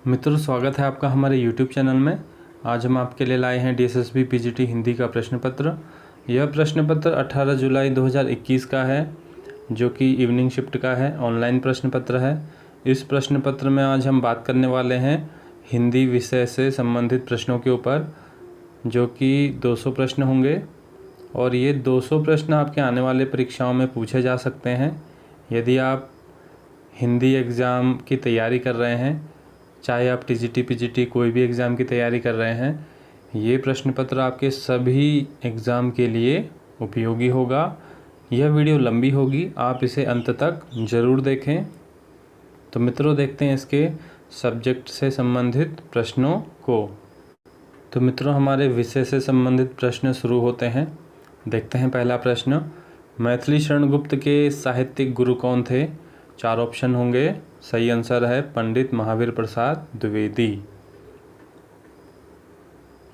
मित्रों, स्वागत है आपका हमारे YouTube चैनल में। आज हम आपके लिए लाए हैं DSSB PGT हिंदी का प्रश्न पत्र। यह प्रश्न पत्र 18 जुलाई 2021 का है, जो कि इवनिंग शिफ्ट का है, ऑनलाइन प्रश्न पत्र है। इस प्रश्न पत्र में आज हम बात करने वाले हैं हिंदी विषय से संबंधित प्रश्नों के ऊपर, जो कि 200 प्रश्न होंगे और ये 200 प्रश्न आपके आने वाले परीक्षाओं में पूछे जा सकते हैं। यदि आप हिंदी एग्ज़ाम की तैयारी कर रहे हैं, चाहे आप TGT PGT कोई भी एग्ज़ाम की तैयारी कर रहे हैं, ये प्रश्न पत्र आपके सभी एग्ज़ाम के लिए उपयोगी होगा। यह वीडियो लंबी होगी, आप इसे अंत तक ज़रूर देखें। तो मित्रों, देखते हैं इसके सब्जेक्ट से संबंधित प्रश्नों को। तो मित्रों, हमारे विषय से संबंधित प्रश्न शुरू होते हैं। देखते हैं पहला प्रश्न। मैथिली शरण गुप्त के साहित्यिक गुरु कौन थे? 4 ऑप्शन होंगे। सही आंसर है पंडित महावीर प्रसाद द्विवेदी।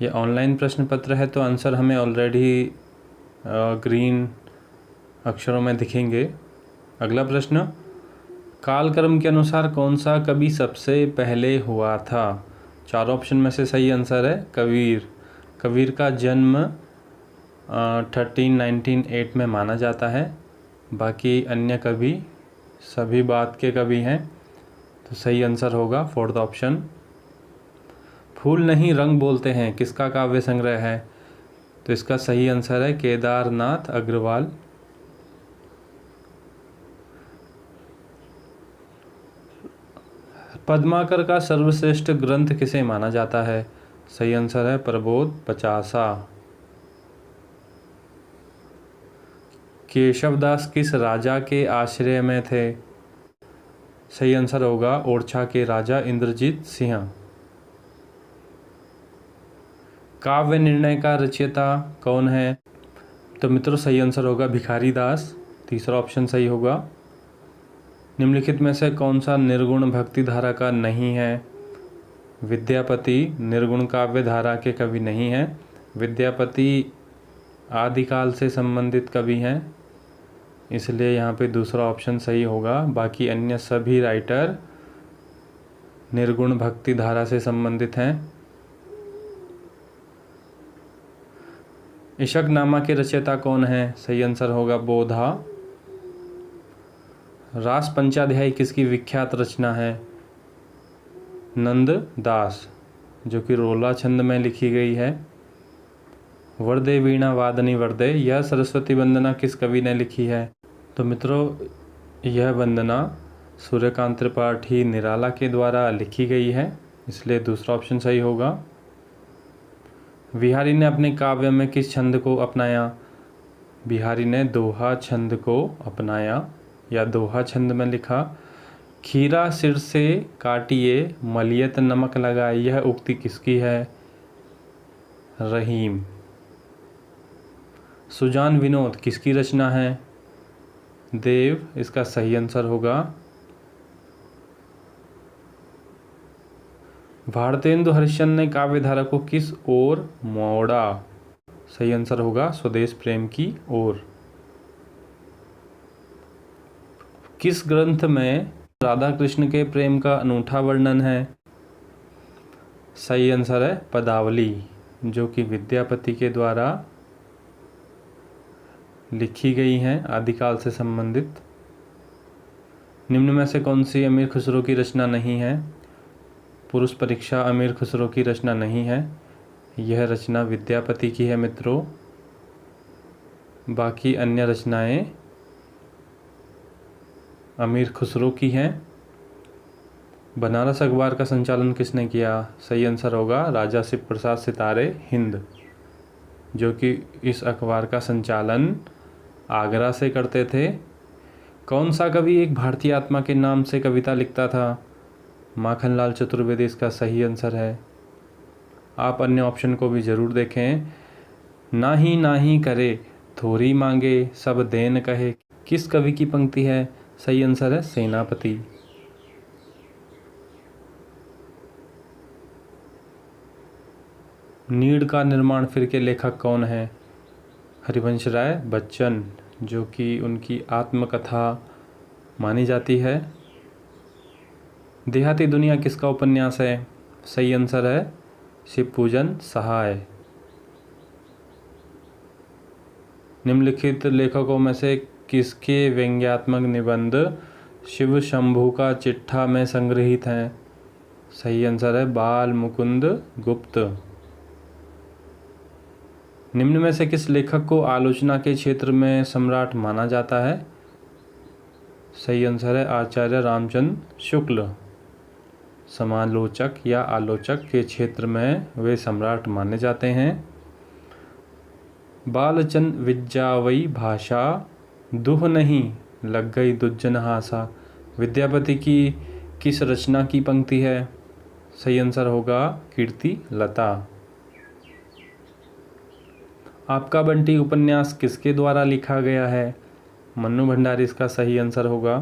ये ऑनलाइन प्रश्न पत्र है, तो आंसर हमें ऑलरेडी ग्रीन अक्षरों में दिखेंगे। अगला प्रश्न। कालक्रम के अनुसार कौन सा कवि सबसे पहले हुआ था? 4 ऑप्शन में से सही आंसर है कबीर। कबीर का जन्म 1398 में माना जाता है। बाकी अन्य कवि सभी बाद के कवि हैं, तो सही आंसर होगा 4th ऑप्शन। फूल नहीं रंग बोलते हैं किसका काव्य संग्रह है? तो इसका सही आंसर है केदारनाथ अग्रवाल। पद्माकर का सर्वश्रेष्ठ ग्रंथ किसे माना जाता है? सही आंसर है प्रबोध पचासा। केशवदास किस राजा के आश्रय में थे? सही आंसर होगा ओरछा के राजा इंद्रजीत सिंह। काव्य निर्णय का रचयिता कौन है? तो मित्रों, सही आंसर होगा भिखारी दास। तीसरा ऑप्शन सही होगा। निम्नलिखित में से कौन सा निर्गुण भक्ति धारा का नहीं है? विद्यापति निर्गुण काव्य धारा के कवि नहीं हैं। विद्यापति आदिकाल से संबंधित कवि हैं, इसलिए यहाँ पे दूसरा ऑप्शन सही होगा। बाकी अन्य सभी राइटर निर्गुण भक्ति धारा से संबंधित हैं। इशकनामा के रचयिता कौन है? सही आंसर होगा बोधा। रास पंचाध्यायी किसकी विख्यात रचना है? नंद दास, जो कि रोला छंद में लिखी गई है। वरदे वीणा वादनी वरदे, यह सरस्वती वंदना किस कवि ने लिखी है? तो मित्रों, यह वंदना सूर्यकांत त्रिपाठी निराला के द्वारा लिखी गई है, इसलिए दूसरा ऑप्शन सही होगा। बिहारी ने अपने काव्य में किस छंद को अपनाया? बिहारी ने दोहा छंद को अपनाया या दोहा छंद में लिखा। खीरा सिर से काटिए मलियत नमक लगाए, यह उक्ति किसकी है? रहीम। सुजान विनोद किसकी रचना है? देव, इसका सही आंसर होगा। भारतेंदु हरिश्चंद्र ने काव्य धारा को किस ओर मोड़ा? सही आंसर होगा स्वदेश प्रेम की ओर। किस ग्रंथ में राधा कृष्ण के प्रेम का अनूठा वर्णन है? सही आंसर है पदावली, जो कि विद्यापति के द्वारा लिखी गई हैं, आदिकाल से संबंधित। निम्न में से कौन सी अमीर खुसरो की रचना नहीं है? पुरुष परीक्षा अमीर खुसरो की रचना नहीं है, यह रचना विद्यापति की है मित्रों। बाकी अन्य रचनाएं अमीर खुसरो की हैं। बनारस अखबार का संचालन किसने किया? सही आंसर होगा राजा शिव प्रसाद सितारे हिंद, जो कि इस अखबार का संचालन आगरा से करते थे। कौन सा कवि एक भारतीय आत्मा के नाम से कविता लिखता था? माखनलाल चतुर्वेदी इसका सही आंसर है। आप अन्य ऑप्शन को भी ज़रूर देखें। नाही करे थोरी मांगे सब देन कहे, किस कवि की पंक्ति है? सही आंसर है सेनापति। नीड़ का निर्माण फिर के लेखक कौन है? हरिवंश राय बच्चन, जो कि उनकी आत्मकथा मानी जाती है। देहाती दुनिया किसका उपन्यास है? सही आंसर है शिवपूजन सहाय। निम्नलिखित लेखकों में से किसके व्यंग्यात्मक निबंध शिव शंभू का चिट्ठा में संग्रहित हैं? सही आंसर है बाल मुकुंद गुप्त। निम्न में से किस लेखक को आलोचना के क्षेत्र में सम्राट माना जाता है? सही आंसर है आचार्य रामचंद्र शुक्ल। समालोचक या आलोचक के क्षेत्र में वे सम्राट माने जाते हैं। बालचंद विज्जावई भाषा दुह नहीं लग गई दुज्जन हासा विद्यापति की किस रचना की पंक्ति है? सही आंसर होगा कीर्ति लता। आपका बंटी उपन्यास किसके द्वारा लिखा गया है? मन्नू भंडारी इसका सही आंसर होगा।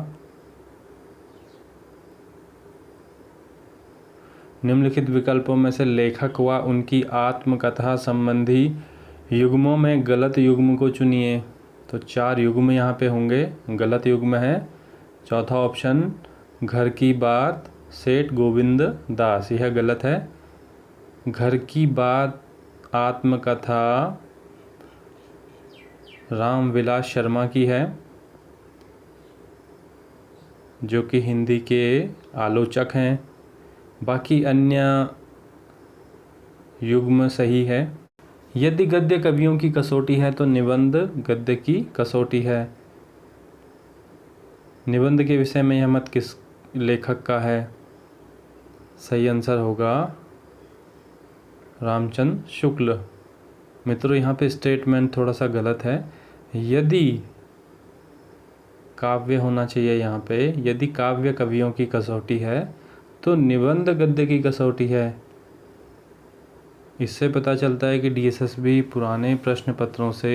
निम्नलिखित विकल्पों में से लेखक व उनकी आत्मकथा संबंधी युग्मों में गलत युग्म को चुनिए। तो 4 युग्म यहाँ पे होंगे, गलत युग्म है। चौथा ऑप्शन घर की बात सेठ गोविंद दास, यह गलत है। घर की बात आत्मकथा रामविलास शर्मा की है, जो कि हिंदी के आलोचक हैं। बाकी अन्य युग्म सही है। यदि गद्य कवियों की कसौटी है तो निबंध गद्य की कसौटी है। निबंध के विषय में यह मत किस लेखक का है? सही आंसर होगा रामचंद्र शुक्ल। मित्रों, यहाँ पे स्टेटमेंट थोड़ा सा गलत है। यदि काव्य होना चाहिए यहाँ पे, यदि काव्य कवियों की कसौटी है तो निबंध गद्य की कसौटी है। इससे पता चलता है कि डीएसएसबी पुराने प्रश्न पत्रों से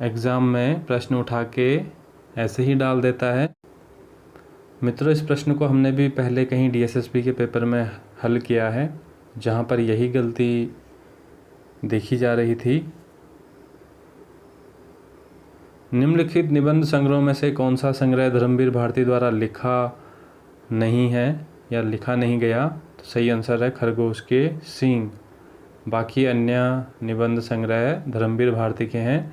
एग्ज़ाम में प्रश्न उठा के ऐसे ही डाल देता है। मित्रों, इस प्रश्न को हमने भी पहले कहीं डीएसएसबी के पेपर में हल किया है, जहाँ पर यही गलती देखी जा रही थी। निम्नलिखित निबंध संग्रहों में से कौन सा संग्रह धर्मवीर भारती द्वारा लिखा नहीं है या लिखा नहीं गया? तो सही आंसर है खरगोश के सींग। बाकी अन्य निबंध संग्रह धर्मवीर भारती के हैं,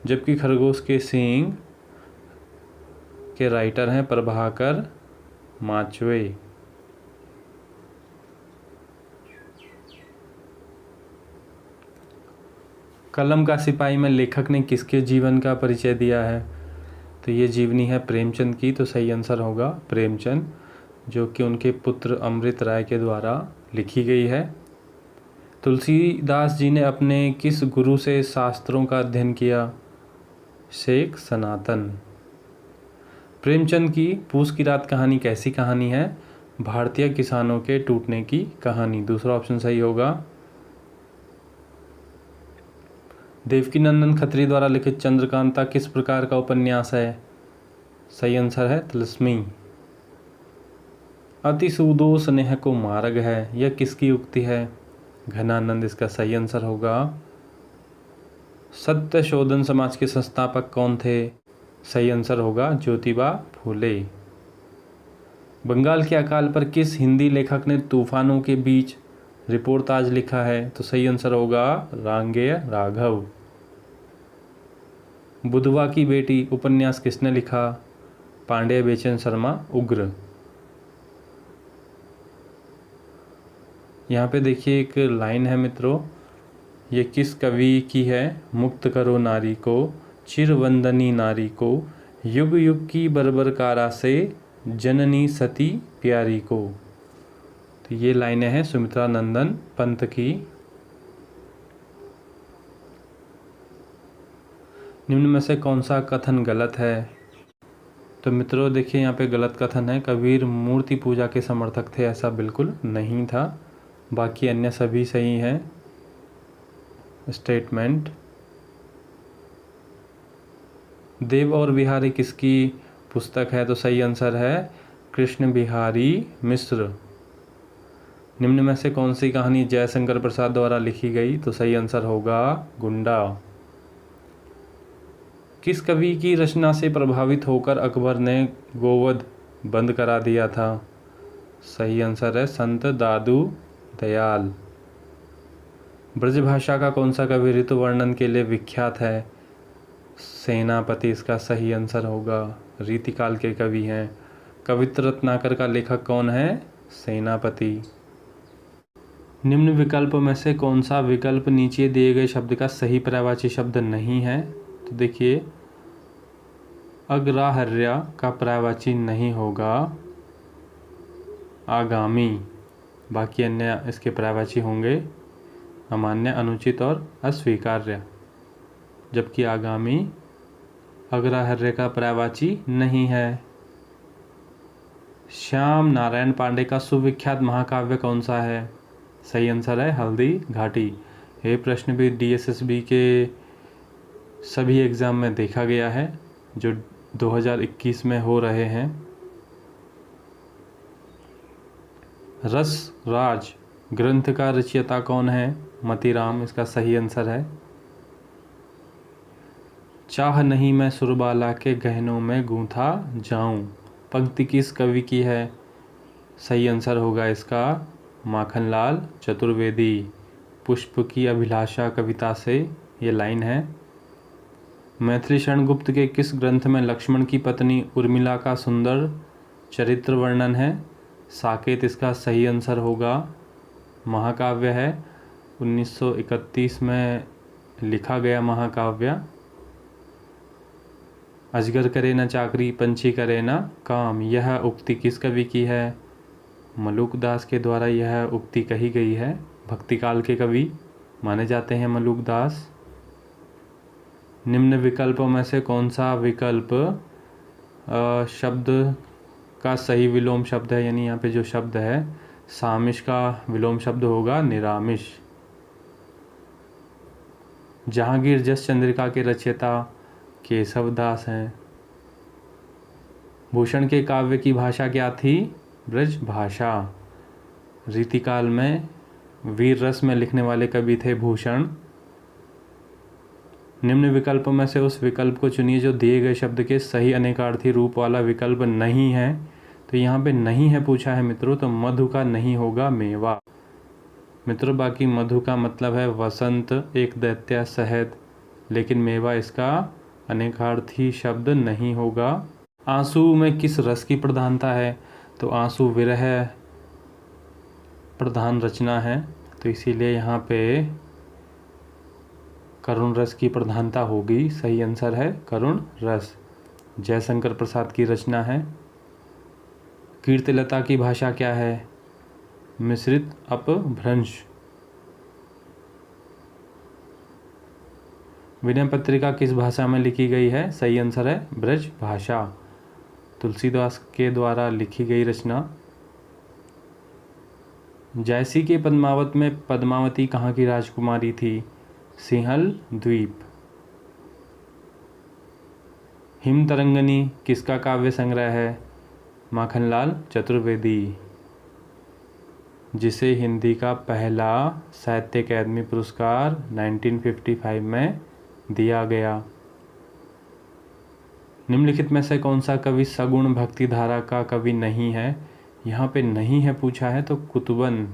जबकि खरगोश के सींग के राइटर हैं प्रभाकर माचवे। कलम का सिपाही में लेखक ने किसके जीवन का परिचय दिया है? तो ये जीवनी है प्रेमचंद की, तो सही आंसर होगा प्रेमचंद, जो कि उनके पुत्र अमृत राय के द्वारा लिखी गई है। तुलसीदास जी ने अपने किस गुरु से शास्त्रों का अध्ययन किया? शेख सनातन। प्रेमचंद की पूस की रात कहानी कैसी कहानी है? भारतीय किसानों के टूटने की कहानी, दूसरा ऑप्शन सही होगा। देवकीनंदन खत्री द्वारा लिखित चंद्रकांता किस प्रकार का उपन्यास है? सही आंसर है तिलस्मी। अति सुदो स्नेह को मार्ग है, यह किसकी उक्ति है? घनानंद इसका सही आंसर होगा। सत्य शोधन समाज के संस्थापक कौन थे? सही आंसर होगा ज्योतिबा फूले। बंगाल के अकाल पर किस हिंदी लेखक ने तूफानों के बीच रिपोर्ताज लिखा है? तो सही आंसर होगा रांगेय राघव। बुधवा की बेटी उपन्यास किसने लिखा? पांडेय बेचन शर्मा उग्र। यहाँ पे देखिए एक लाइन है मित्रों, ये किस कवि की है? मुक्त करो नारी को, चिरवंदनी नारी को, युग युग की बर्बर कारा से, जननी सती प्यारी को। तो ये लाइनें हैं सुमित्रा नंदन पंत की। निम्न में से कौन सा कथन गलत है? तो मित्रों देखिए यहाँ पे गलत कथन है, कबीर मूर्ति पूजा के समर्थक थे, ऐसा बिल्कुल नहीं था। बाकी अन्य सभी सही हैं स्टेटमेंट। देव और बिहारी किसकी पुस्तक है? तो सही आंसर है कृष्ण बिहारी मिश्र। निम्न में से कौन सी कहानी जयशंकर प्रसाद द्वारा लिखी गई? तो सही आंसर होगा गुंडा। किस कवि की रचना से प्रभावित होकर अकबर ने गोवध बंद करा दिया था? सही आंसर है संत दादू दयाल। ब्रजभाषा का कौन सा कवि ऋतु वर्णन के लिए विख्यात है? सेनापति इसका सही आंसर होगा। रीतिकाल के कवि हैं। कवित्र रत्नाकर का लेखक कौन है? सेनापति। निम्न विकल्प में से कौन सा विकल्प नीचे दिए गए शब्द का सही पर्यायवाची शब्द नहीं है? तो देखिए, अग्राहर्य का पर्यायवाची नहीं होगा आगामी, बाकी अन्य इसके पर्यायवाची होंगे अमान्य, अनुचित और अस्वीकार्य, जबकि आगामी अग्राहर्य का पर्यायवाची नहीं है। श्याम नारायण पांडे का सुविख्यात महाकाव्य कौन सा है? सही आंसर है हल्दी घाटी। ये प्रश्न भी DSSB के सभी एग्ज़ाम में देखा गया है जो 2021 में हो रहे हैं। रस राज ग्रंथ का रचयिता कौन है? मतीराम इसका सही आंसर है। चाह नहीं मैं सुरबाला के गहनों में गूंथा जाऊं, पंक्ति किस कवि की है? सही आंसर होगा इसका माखनलाल चतुर्वेदी। पुष्प की अभिलाषा कविता से ये लाइन है। मैथिली शरण गुप्त के किस ग्रंथ में लक्ष्मण की पत्नी उर्मिला का सुंदर चरित्र वर्णन है? साकेत इसका सही आंसर होगा। महाकाव्य है, 1931 में लिखा गया महाकाव्य। अजगर करे न चाकरी, पंछी करे न काम, यह उक्ति किस कवि की है? मलूक दास के द्वारा यह उक्ति कही गई है। भक्तिकाल के कवि माने जाते हैं मलूक दास। निम्न विकल्पों में से कौन सा विकल्प शब्द का सही विलोम शब्द है? यानी यहाँ पे जो शब्द है सामिश का विलोम शब्द होगा निरामिष। जहांगीर जस चंद्रिका के रचयिता केशव दास हैं। भूषण के काव्य की भाषा क्या थी? ब्रज भाषा। रीतिकाल में वीर रस में लिखने वाले कवि थे भूषण। निम्न विकल्प में से उस विकल्प को चुनिए जो दिए गए शब्द के सही अनेकार्थी रूप वाला विकल्प नहीं है। तो यहाँ पे नहीं है पूछा है मित्रों, तो मधु का नहीं होगा मेवा। मित्रों बाकी मधु का मतलब है वसंत, एक दैत्य शहद, लेकिन मेवा इसका अनेकार्थी शब्द नहीं होगा। आंसू में किस रस की प्रधानता है? तो आंसू विरह प्रधान रचना है, तो इसीलिए यहाँ पे करुण रस की प्रधानता होगी। सही आंसर है करुण रस। जयशंकर प्रसाद की रचना है। कीर्तिलता की भाषा क्या है? मिश्रित अपभ्रंश। विनय पत्रिका किस भाषा में लिखी गई है? सही आंसर है ब्रज भाषा। तुलसीदास के द्वारा लिखी गई रचना। जैसी के पद्मावत में पद्मावती कहाँ की राजकुमारी थी? सिंहल द्वीप। हिम तरंगनी किसका काव्य संग्रह है? माखनलाल चतुर्वेदी, जिसे हिंदी का पहला साहित्य अकादमी पुरस्कार 1955 में दिया गया। निम्नलिखित में से कौन सा कवि सगुण भक्ति धारा का कवि नहीं है? यहाँ पे नहीं है पूछा है, तो कुतुबन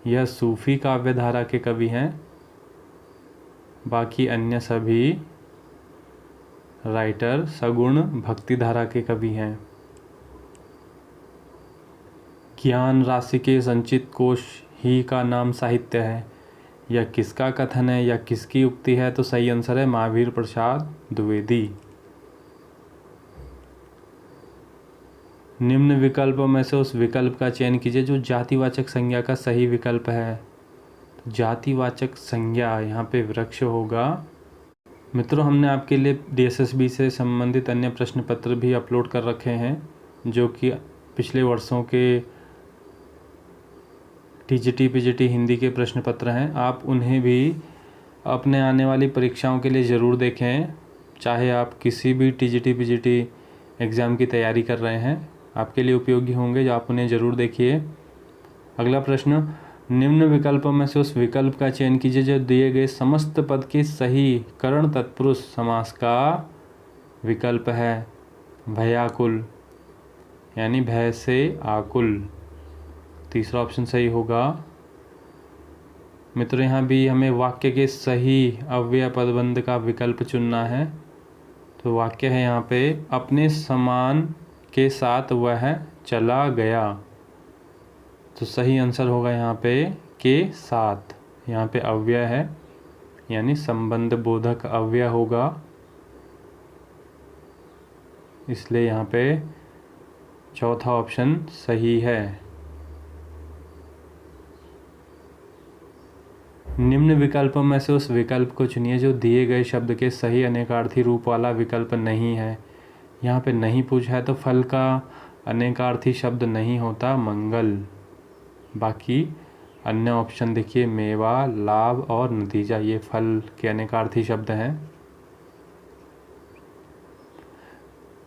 यह सूफी काव्य धारा के कवि हैं। बाकी अन्य सभी राइटर सगुण भक्ति धारा के कवि हैं। ज्ञान राशि के संचित कोश ही का नाम साहित्य है, यह किसका कथन है या किसकी उक्ति है? तो सही आंसर है महावीर प्रसाद द्विवेदी। निम्न विकल्पों में से उस विकल्प का चयन कीजिए जो जातिवाचक संज्ञा का सही विकल्प है। तो जातिवाचक संज्ञा यहाँ पे वृक्ष होगा। मित्रों हमने आपके लिए DSSB से संबंधित अन्य प्रश्न पत्र भी अपलोड कर रखे हैं जो कि पिछले वर्षों के TGT PGT हिंदी के प्रश्न पत्र हैं। आप उन्हें भी अपने आने वाली परीक्षाओं के लिए ज़रूर देखें। चाहे आप किसी भी TGT PGT एग्ज़ाम की तैयारी कर रहे हैं, आपके लिए उपयोगी होंगे, जो आप उन्हें ज़रूर देखिए। अगला प्रश्न, निम्न विकल्पों में से उस विकल्प का चयन कीजिए जो दिए गए समस्त पद के सही करण तत्पुरुष समास का विकल्प है। भयाकुल यानी भय से आकुल। तीसरा ऑप्शन सही होगा। मित्रों यहाँ भी हमें वाक्य के सही अव्यय पदबंध का विकल्प चुनना है। तो वाक्य है यहाँ पे, अपने सामान के साथ वह चला गया। तो सही आंसर होगा यहाँ पे के साथ। यहाँ पे अव्यय है यानी संबंध बोधक अव्यय होगा, इसलिए यहाँ पे चौथा ऑप्शन सही है। निम्न विकल्पों में से उस विकल्प को चुनिए जो दिए गए शब्द के सही अनेकार्थी रूप वाला विकल्प नहीं है। यहाँ पे नहीं पूछा है तो फल का अनेकार्थी शब्द नहीं होता मंगल। बाकी अन्य ऑप्शन देखिए, मेवा, लाभ और नतीजा, ये फल के अनेकार्थी शब्द हैं।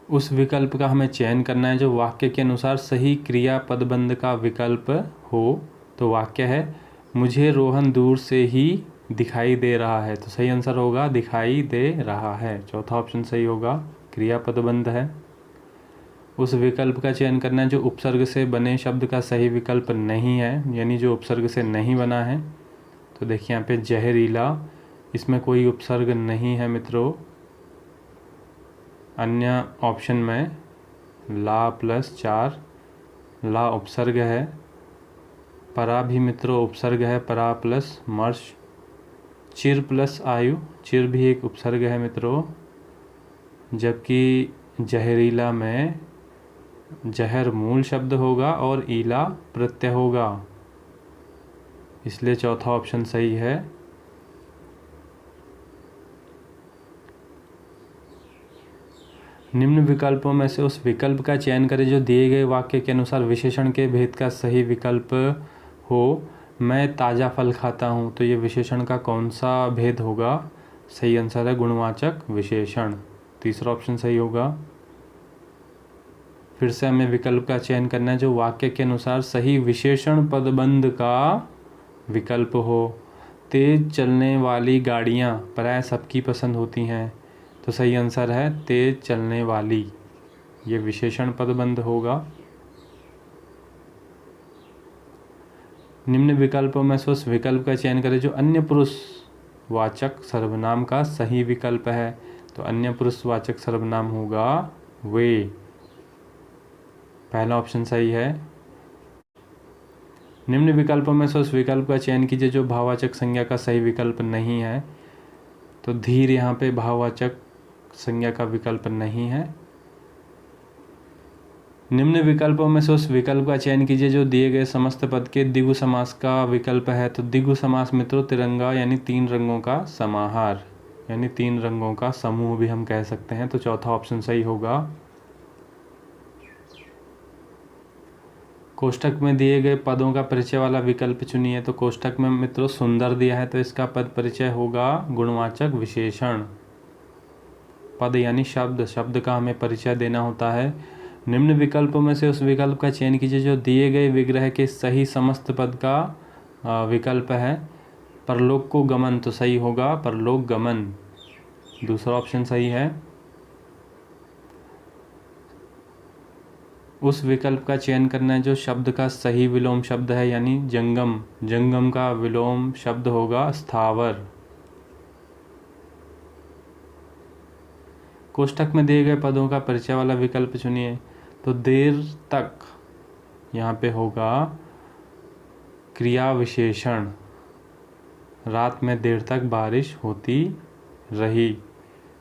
उस विकल्प का हमें चयन करना है जो वाक्य के अनुसार सही क्रिया पदबंध का विकल्प हो। तो वाक्य है, मुझे रोहन दूर से ही दिखाई दे रहा है। तो सही आंसर होगा दिखाई दे रहा है। चौथा ऑप्शन सही होगा, क्रिया पदबंध है। उस विकल्प का चयन करना है जो उपसर्ग से बने शब्द का सही विकल्प नहीं है, यानी जो उपसर्ग से नहीं बना है। तो देखिए यहाँ पे जहरीला, इसमें कोई उपसर्ग नहीं है मित्रों। अन्य ऑप्शन में ला प्लस 4, ला उपसर्ग है। परा भी मित्रों उपसर्ग है, परा प्लस मर्श। चिर प्लस आयु, चिर भी एक उपसर्ग है मित्रों। जबकि जहरीला में जहर मूल शब्द होगा और ईला प्रत्यय होगा, इसलिए चौथा ऑप्शन सही है। निम्न विकल्पों में से उस विकल्प का चयन करें जो दिए गए वाक्य के अनुसार विशेषण के भेद का सही विकल्प हो। मैं ताज़ा फल खाता हूँ, तो ये विशेषण का कौन सा भेद होगा? सही आंसर है गुणवाचक विशेषण। तीसरा ऑप्शन सही होगा। फिर से हमें विकल्प का चयन करना है जो वाक्य के अनुसार सही विशेषण पदबंध का विकल्प हो। तेज चलने वाली गाड़ियाँ प्राय सबकी पसंद होती हैं, तो सही आंसर है तेज चलने वाली, ये विशेषण पदबंध होगा। निम्न विकल्पों में से उस विकल्प का चयन करें जो अन्य पुरुष वाचक सर्वनाम का सही विकल्प है। तो अन्य पुरुष वाचक सर्वनाम होगा वे, पहला ऑप्शन सही है। निम्न विकल्पों में से उस विकल्प का चयन कीजिए जो भाववाचक संज्ञा का सही विकल्प नहीं है। तो धीर यहाँ पे भाववाचक संज्ञा का विकल्प नहीं है। निम्न विकल्पों में से उस विकल्प का चयन कीजिए जो दिए गए समस्त पद के द्विगु समास का विकल्प है। तो द्विगु समास मित्रों तिरंगा यानी 3 रंगों का समाहार, यानी 3 रंगों का समूह भी हम कह सकते हैं। तो चौथा ऑप्शन सही होगा। कोष्ठक में दिए गए पदों का परिचय वाला विकल्प चुनिए। तो कोष्ठक में मित्रों सुंदर दिया है, तो इसका पद परिचय होगा गुणवाचक विशेषण। पद यानी शब्द, शब्द का हमें परिचय देना होता है। निम्न विकल्पों में से उस विकल्प का चयन कीजिए जो दिए गए विग्रह के सही समस्त पद का विकल्प है। परलोक को गमन, तो सही होगा परलोक गमन, दूसरा ऑप्शन सही है। उस विकल्प का चयन करना है जो शब्द का सही विलोम शब्द है, यानी जंगम, जंगम का विलोम शब्द होगा स्थावर। कोष्ठक में दिए गए पदों का परिचय वाला विकल्प चुनिए। तो देर तक यहाँ पे होगा क्रिया विशेषण, रात में देर तक बारिश होती रही।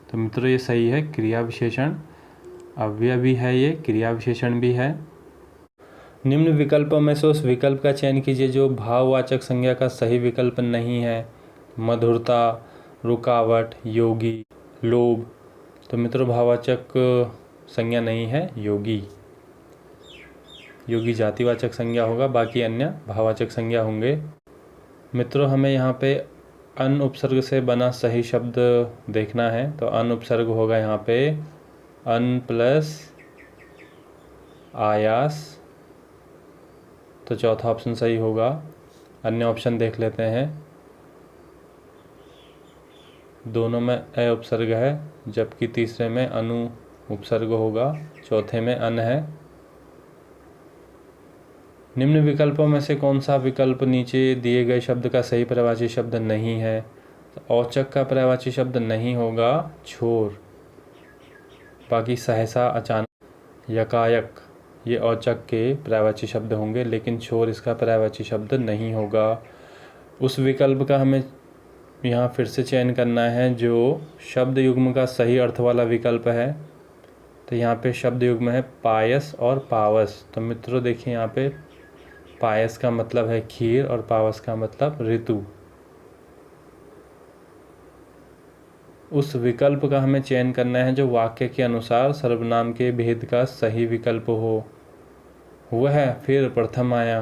तो मित्रों ये सही है, क्रिया विशेषण अव्यय भी है, ये क्रिया विशेषण भी है। निम्न विकल्पों में से उस विकल्प का चयन कीजिए जो भाववाचक संज्ञा का सही विकल्प नहीं है। मधुरता, रुकावट, योगी, लोभ। तो मित्रों भाववाचक संज्ञा नहीं है योगी, योगी जातिवाचक संज्ञा होगा, बाकी अन्य भाववाचक संज्ञा होंगे। मित्रों हमें यहाँ पे अन उपसर्ग से बना सही शब्द देखना है। तो अन उपसर्ग होगा यहाँ पे अन प्लस आयास, तो चौथा ऑप्शन सही होगा। अन्य ऑप्शन देख लेते हैं। दोनों में अ उपसर्ग है, जबकि तीसरे में अनु उपसर्ग होगा, चौथे में अन है। निम्न विकल्पों में से कौन सा विकल्प नीचे दिए गए शब्द का सही पर्यायवाची शब्द नहीं है? तो औचक का पर्यायवाची शब्द नहीं होगा छोर। बाकी सहसा, अचानक, यकायक ये औचक के पर्यायवाची शब्द होंगे, लेकिन छोर इसका पर्यायवाची शब्द नहीं होगा। उस विकल्प का हमें यहाँ फिर से चयन करना है जो शब्द युग्म का सही अर्थ वाला विकल्प है। तो यहाँ पे शब्द युग्म है पायस और पावस। तो मित्रों देखिए, यहाँ पे पायस का मतलब है खीर और पावस का मतलब ऋतु। उस विकल्प का हमें चयन करना है जो वाक्य के अनुसार सर्वनाम के भेद का सही विकल्प हो। वह फिर प्रथम आया।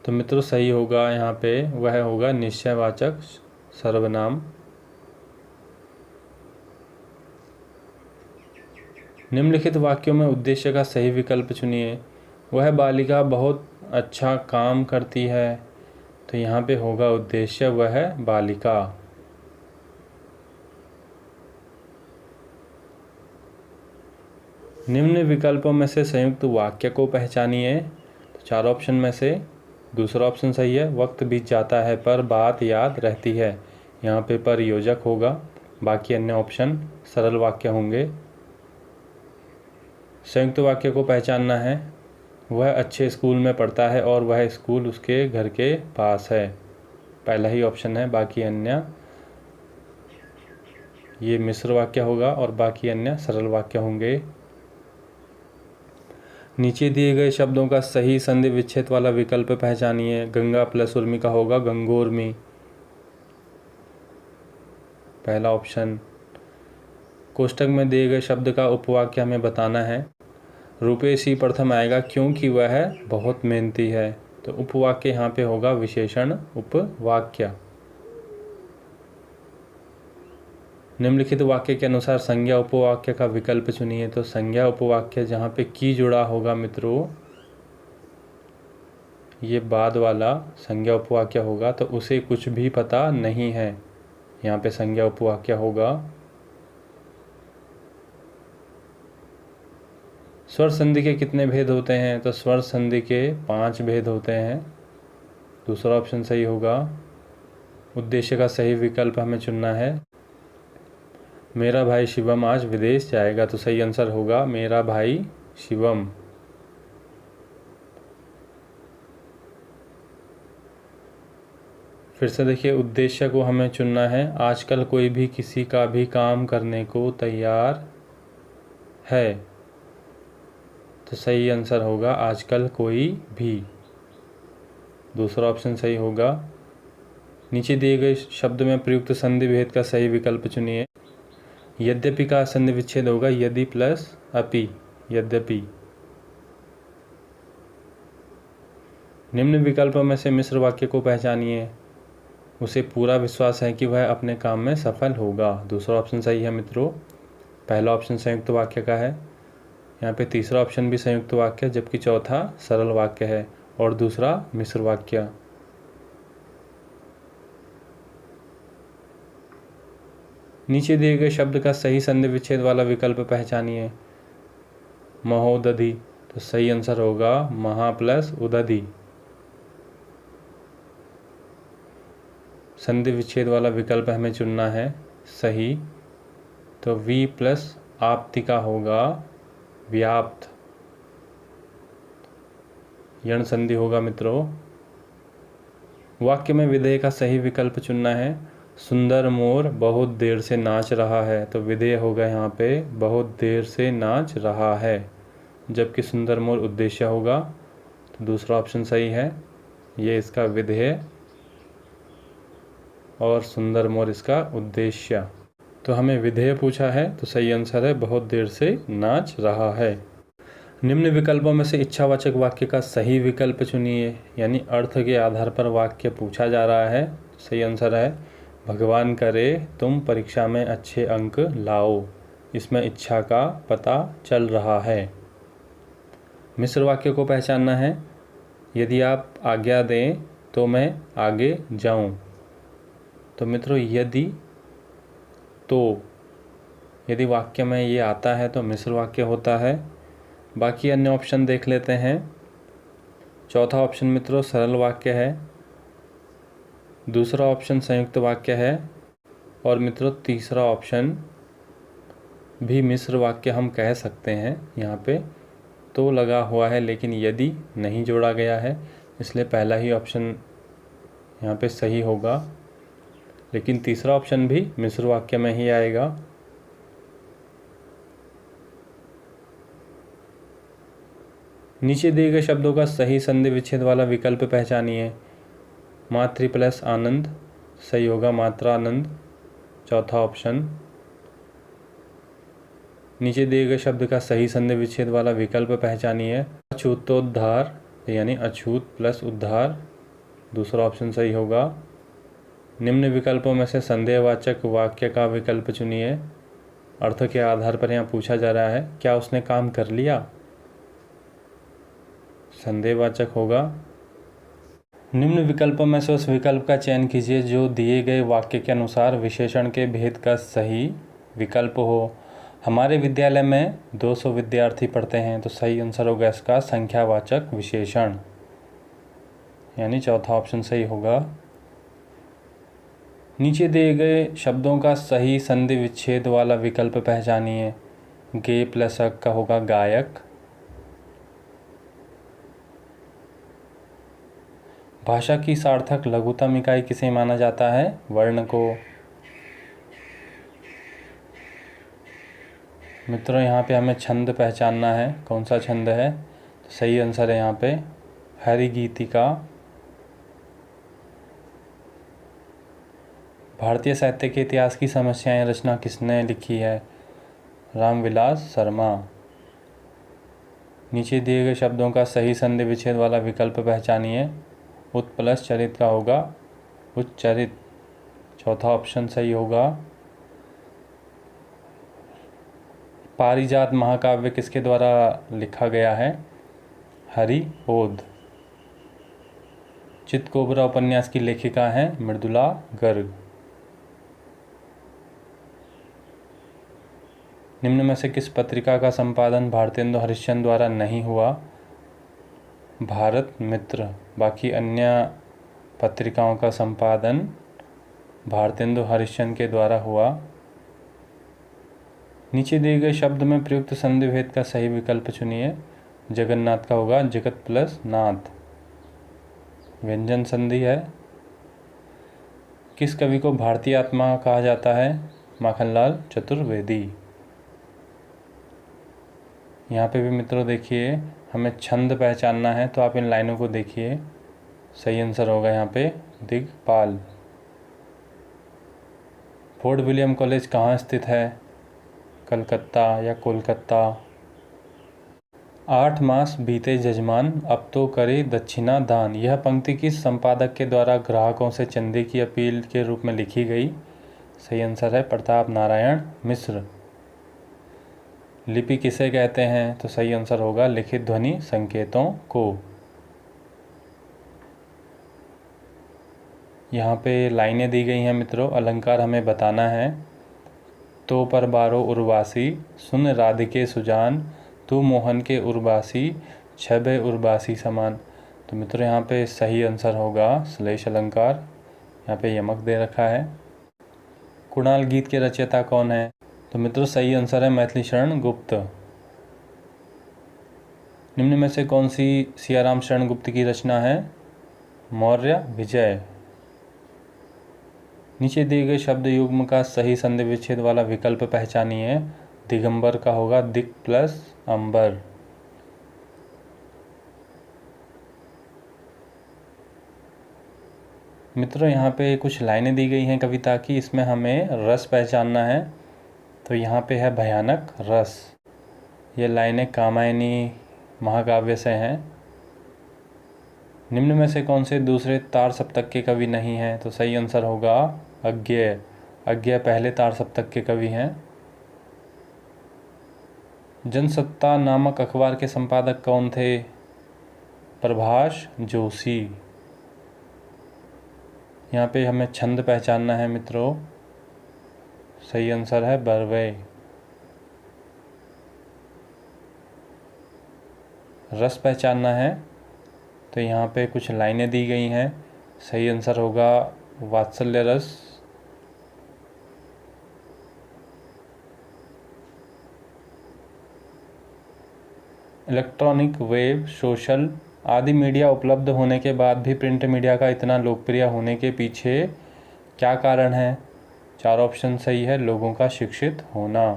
तो मित्रों सही होगा यहाँ पे, वह होगा निश्चयवाचक सर्वनाम। निम्नलिखित वाक्यों में उद्देश्य का सही विकल्प चुनिए। वह बालिका बहुत अच्छा काम करती है। तो यहाँ पे होगा उद्देश्य वह बालिका। निम्न विकल्पों में से संयुक्त वाक्य को पहचानिए। तो 4 ऑप्शन में से दूसरा ऑप्शन सही है। वक्त बीत जाता है पर बात याद रहती है। यहाँ पे पर योजक होगा। बाकी अन्य ऑप्शन सरल वाक्य होंगे। संयुक्त वाक्य को पहचानना है। वह अच्छे स्कूल में पढ़ता है और वह स्कूल उसके घर के पास है। पहला ही ऑप्शन है। बाकी अन्य ये मिश्र वाक्य होगा और बाकी अन्य सरल वाक्य होंगे। नीचे दिए गए शब्दों का सही संधि विच्छेद वाला विकल्प पहचानिए। गंगा प्लस उर्मी का होगा गंगोर्मी, पहला ऑप्शन। कोष्टक में दिए गए शब्द का उपवाक्य हमें बताना है। रूपेश ही प्रथम आएगा क्योंकि वह बहुत मेहनती है। तो उपवाक्य यहाँ पे होगा विशेषण उपवाक्य। निम्नलिखित वाक्य के अनुसार संज्ञा उपवाक्य का विकल्प चुनिए। तो संज्ञा उपवाक्य जहाँ पे की जुड़ा होगा मित्रों, ये बाद वाला संज्ञा उपवाक्य होगा, तो उसे कुछ भी पता नहीं है। यहाँ पे संज्ञा उपवाक्य होगा। स्वर संधि के कितने भेद होते हैं? तो स्वर संधि के 5 भेद होते हैं। दूसरा ऑप्शन सही होगा। उद्देश्य का सही विकल्प हमें चुनना है। मेरा भाई शिवम आज विदेश जाएगा। तो सही आंसर होगा मेरा भाई शिवम। फिर से देखिए, उद्देश्य को हमें चुनना है। आजकल कोई भी किसी का भी काम करने को तैयार है। तो सही आंसर होगा आजकल कोई भी। दूसरा ऑप्शन सही होगा। नीचे दिए गए शब्द में प्रयुक्त संधि भेद का सही विकल्प चुनिए। यद्यपि का संधि विच्छेद होगा यदि प्लस अपि, यद्यपि। निम्न विकल्पों में से मिश्र वाक्य को पहचानिए। उसे पूरा विश्वास है कि वह अपने काम में सफल होगा। दूसरा ऑप्शन सही है मित्रों। पहला ऑप्शन संयुक्त वाक्य का है। यहाँ पे तीसरा ऑप्शन भी संयुक्त वाक्य, जबकि चौथा सरल वाक्य है और दूसरा मिश्र वाक्य। नीचे दिए गए शब्द का सही संधि विच्छेद वाला विकल्प पहचानिए। महोदधि। तो सही आंसर होगा महा प्लस उदधि। संधि विच्छेद वाला विकल्प हमें चुनना है सही। तो वी प्लस आप्ति का होगा व्याप्त। यण संधि होगा मित्रों। वाक्य में विधेय का सही विकल्प चुनना है। सुंदर मोर बहुत देर से नाच रहा है। तो विधेय होगा यहाँ पे बहुत देर से नाच रहा है, जबकि सुंदर मोर उद्देश्य होगा। तो दूसरा ऑप्शन सही है, ये इसका विधेय और सुंदर मोर इसका उद्देश्य। तो हमें विधेय पूछा है, तो सही आंसर है बहुत देर से नाच रहा है। निम्न विकल्पों में से इच्छावाचक वाक्य का सही विकल्प चुनिए। यानी अर्थ के आधार पर वाक्य पूछा जा रहा है। सही आंसर है भगवान करे तुम परीक्षा में अच्छे अंक लाओ। इसमें इच्छा का पता चल रहा है। मिश्र वाक्य को पहचानना है। यदि आप आज्ञा दें तो मैं आगे जाऊं। तो मित्रों यदि तो यदि वाक्य में ये आता है तो मिश्र वाक्य होता है। बाकी अन्य ऑप्शन देख लेते हैं। चौथा ऑप्शन मित्रों सरल वाक्य है। दूसरा ऑप्शन संयुक्त वाक्य है। और मित्रों तीसरा ऑप्शन भी मिश्र वाक्य हम कह सकते हैं। यहाँ पे तो लगा हुआ है लेकिन यदि नहीं जोड़ा गया है, इसलिए पहला ही ऑप्शन यहाँ पे सही होगा, लेकिन तीसरा ऑप्शन भी मिश्र वाक्य में ही आएगा। नीचे दिए गए शब्दों का सही संधि विच्छेद वाला विकल्प पहचानिए। मातृ प्लस आनंद सही होगा, मात्रा आनंद, चौथा ऑप्शन। नीचे दिए गए शब्द का सही संधि विच्छेद वाला विकल्प पहचानिए। अछूतोद्धार यानी अछूत प्लस उद्धार, दूसरा ऑप्शन सही होगा। निम्न विकल्पों में से संदेहवाचक वाक्य का विकल्प चुनिए। अर्थ के आधार पर यहाँ पूछा जा रहा है क्या उसने काम कर लिया, संदेहवाचक होगा। निम्न विकल्पों में से उस विकल्प का चयन कीजिए जो दिए गए वाक्य के अनुसार विशेषण के भेद का सही विकल्प हो। हमारे विद्यालय में 200 विद्यार्थी पढ़ते हैं, तो सही आंसर होगा इसका संख्यावाचक विशेषण, यानी चौथा ऑप्शन सही होगा। नीचे दिए गए शब्दों का सही संधि विच्छेद वाला विकल्प पहचानिए। गे प्लस अक का होगा गायक। भाषा की सार्थक लघुतम इकाई किसे माना जाता है, वर्ण को। मित्रों यहाँ पे हमें छंद पहचानना है, कौन सा छंद है, तो सही आंसर है यहाँ पे हरिगीतिका। भारतीय साहित्य के इतिहास की समस्याएं रचना किसने लिखी है, रामविलास शर्मा। नीचे दिए गए शब्दों का सही संधि विच्छेद वाला विकल्प पहचानिए। उत प्लस चरित का होगा उच्चरित, चौथा ऑप्शन सही होगा। पारिजात महाकाव्य किसके द्वारा लिखा गया है, हरिओद। चितकोबरा उपन्यास की लेखिका हैं मृदुला गर्ग। निम्न में से किस पत्रिका का संपादन भारतेंदु हरिश्चंद्र द्वारा नहीं हुआ, भारत मित्र। बाकी अन्य पत्रिकाओं का संपादन भारतेंदु हरिश्चंद्र के द्वारा हुआ। नीचे दिए गए शब्द में प्रयुक्त संधि भेद का सही विकल्प चुनिए। जगन्नाथ का होगा जगत प्लस नाथ, व्यंजन संधि है। किस कवि को भारतीय आत्मा कहा जाता है, माखनलाल चतुर्वेदी। यहाँ पे भी मित्रों देखिए हमें छंद पहचानना है, तो आप इन लाइनों को देखिए, सही आंसर होगा यहाँ पे दिगपाल। फोर्ट विलियम कॉलेज कहाँ स्थित है, कलकत्ता या कोलकाता। 8 मास बीते जजमान अब तो करे दक्षिणा दान, यह पंक्ति किस संपादक के द्वारा ग्राहकों से चंदे की अपील के रूप में लिखी गई, सही आंसर है प्रताप नारायण मिश्र। लिपि किसे कहते हैं, तो सही आंसर होगा लिखित ध्वनि संकेतों को। यहाँ पे लाइनें दी गई हैं मित्रों, अलंकार हमें बताना है। तो पर बारो उर्वासी सुन राधिके सुजान, तू मोहन के उर्वासी छबे उर्वासी समान। तो मित्रों यहाँ पे सही आंसर होगा श्लेष अलंकार, यहाँ पे यमक दे रखा है। कुणाल गीत के रचयिता कौन है, तो मित्रों सही आंसर है मैथिली शरण गुप्त। निम्न में से कौन सी सियाराम शरण गुप्त की रचना है, मौर्य विजय। नीचे दिए गए शब्द युग्म का सही संधि विच्छेद वाला विकल्प पहचानिए। दिगंबर का होगा दिक प्लस अंबर। मित्रों यहाँ पे कुछ लाइनें दी गई हैं कविता की, इसमें हमें रस पहचानना है। तो यहाँ पे है भयानक रस। ये लाइनें कामायनी महाकाव्य से हैं। निम्न में से कौन से दूसरे तार सप्तक के कवि नहीं हैं, तो सही आंसर होगा अज्ञेय। अज्ञेय पहले तार सप्तक के कवि हैं। जनसत्ता नामक अखबार के संपादक कौन थे, प्रभाष जोशी। यहाँ पे हमें छंद पहचानना है मित्रों, सही आंसर है बरवे। रस पहचानना है, तो यहाँ पे कुछ लाइनें दी गई हैं। सही आंसर होगा वात्सल्य रस। इलेक्ट्रॉनिक, वेब, सोशल आदि मीडिया उपलब्ध होने के बाद भी प्रिंट मीडिया का इतना लोकप्रिय होने के पीछे क्या कारण है? 4 ऑप्शन सही है। लोगों का शिक्षित होना।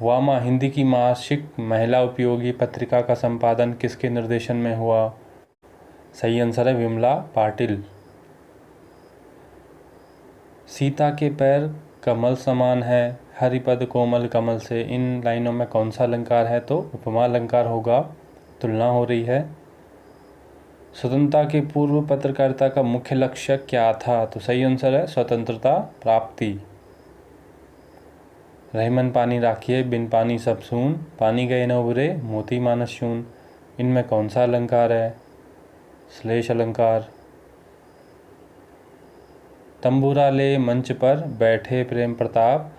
वामा हिंदी की मासिक महिला उपयोगी पत्रिका का संपादन किसके निर्देशन में हुआ? सही आंसर है विमला पाटिल। सीता के पैर कमल समान है, हरिपद कोमल कमल से, इन लाइनों में कौन सा अलंकार है? तो उपमा अलंकार होगा, तुलना हो रही है। स्वतंत्रता के पूर्व पत्रकारिता का मुख्य लक्ष्य क्या था? तो सही आंसर है स्वतंत्रता प्राप्ति। रहमन पानी राखिए, बिन पानी सब सून, पानी गए न उबरे, मोती मानस शून, इनमें कौन सा अलंकार है? श्लेष अलंकार। तंबूरा ले मंच पर बैठे प्रेम प्रताप,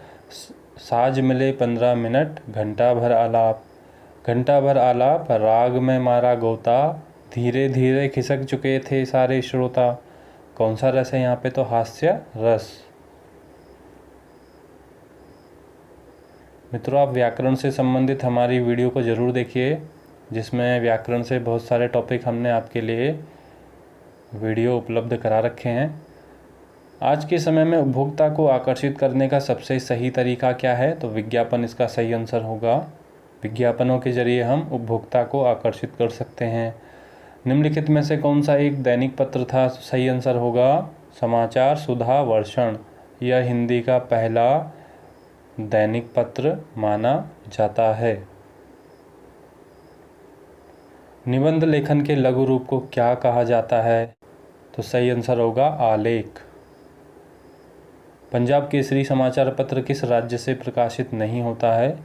साज मिले 15 मिनट, घंटा भर आलाप। घंटा भर आलाप राग में मारा गोता, धीरे धीरे खिसक चुके थे सारे श्रोता। कौन सा रस है यहाँ पे? तो हास्य रस। मित्रों, आप व्याकरण से संबंधित हमारी वीडियो को ज़रूर देखिए, जिसमें व्याकरण से बहुत सारे टॉपिक हमने आपके लिए वीडियो उपलब्ध करा रखे हैं। आज के समय में उपभोक्ता को आकर्षित करने का सबसे सही तरीका क्या है? तो विज्ञापन इसका सही आंसर होगा। विज्ञापनों के जरिए हम उपभोक्ता को आकर्षित कर सकते हैं। निम्नलिखित में से कौन सा एक दैनिक पत्र था? सही आंसर होगा समाचार सुधा वर्षण। यह हिंदी का पहला दैनिक पत्र माना जाता है। निबंध लेखन के लघु रूप को क्या कहा जाता है? तो सही आंसर होगा आलेख। पंजाब केसरी समाचार पत्र किस राज्य से प्रकाशित नहीं होता है?